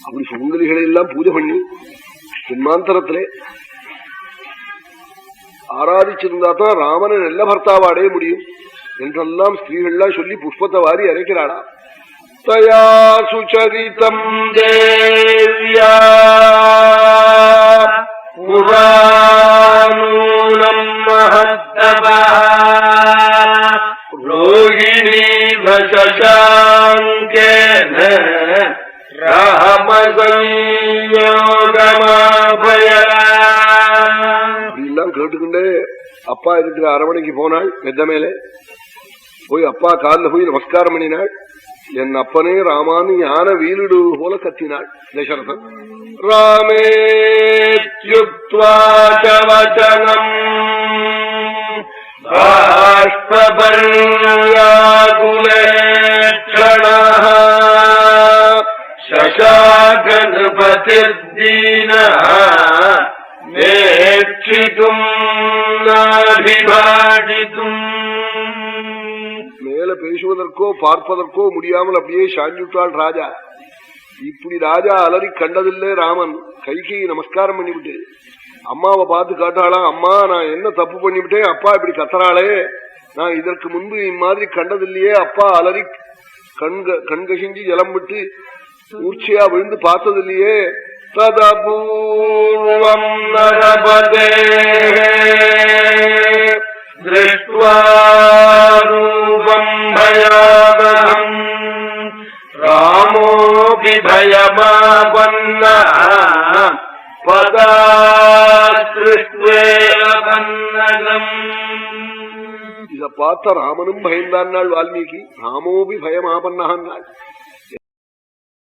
அப்படி சுமங்கலிகளை எல்லாம் பூஜை பண்ணி ஜென்மாந்தரத்திலே ஆராதிச்சிருந்தா தான் ராமனை நல்ல பர்த்தாவை அடைய முடியும் என்றெல்லாம் ஸ்திரீகள்லாம் சொல்லி புஷ்பத்தை வாரி அரைக்கிறாளா. தயா சுச்சரிதம் தேவ்யா புராணம் மஹத்தபா ரோகிணி வசசாங்கேன அப்படிலாம் கேட்டுக்கிண்டே அப்பா இருக்கிற அரவணைக்கு போனாள். மெத்த மேலே போய் அப்பா காலில் போய் நமஸ்காரம் பண்ணினாள். என் அப்பனே ராமான்னு ஞான வீலிடு போல கத்தினாள். தசரதன் ராமேத்யுக்த்வாசவசனம் பாஷ்பபர்யாகுலேட்சணः சசாகணபதிர்தீனः நேட்சிதும் நாபிபாடிதும். மேல பேசுவதற்கோ பார்ப்பதற்கோ முடியாமல் அப்படியே சாஞ்சுட்டாள் ராஜா. இப்படி ராஜா அலறி கண்டதில்லை ராமன். கைகை நமஸ்காரம் பண்ணிவிட்டு அம்மாவை பார்த்து காட்டாளாம். அம்மா, நான் என்ன தப்பு பண்ணிவிட்டேன்? அப்பா இப்படி கத்தறாளே, நான் இதற்கு முன்பு இம்மாதிரி கண்டதில்லையே. அப்பா அலறி கண்கசிஞ்சு ஜலம் விட்டு ஊர்ச்சியா விழுந்து பார்த்ததில்லையே. ததபூர்வம் நரபதே திருஷ்ட்வாரூபம் பயாவஹம் ராமோபி பயமாபன்னः பதாஸ்ருஷ்வேவபன்னகம். இத பார்த்த ராமனும் பயந்தான்னாள் வால்மீகி. ராமோபி பயமாபன்னாள்.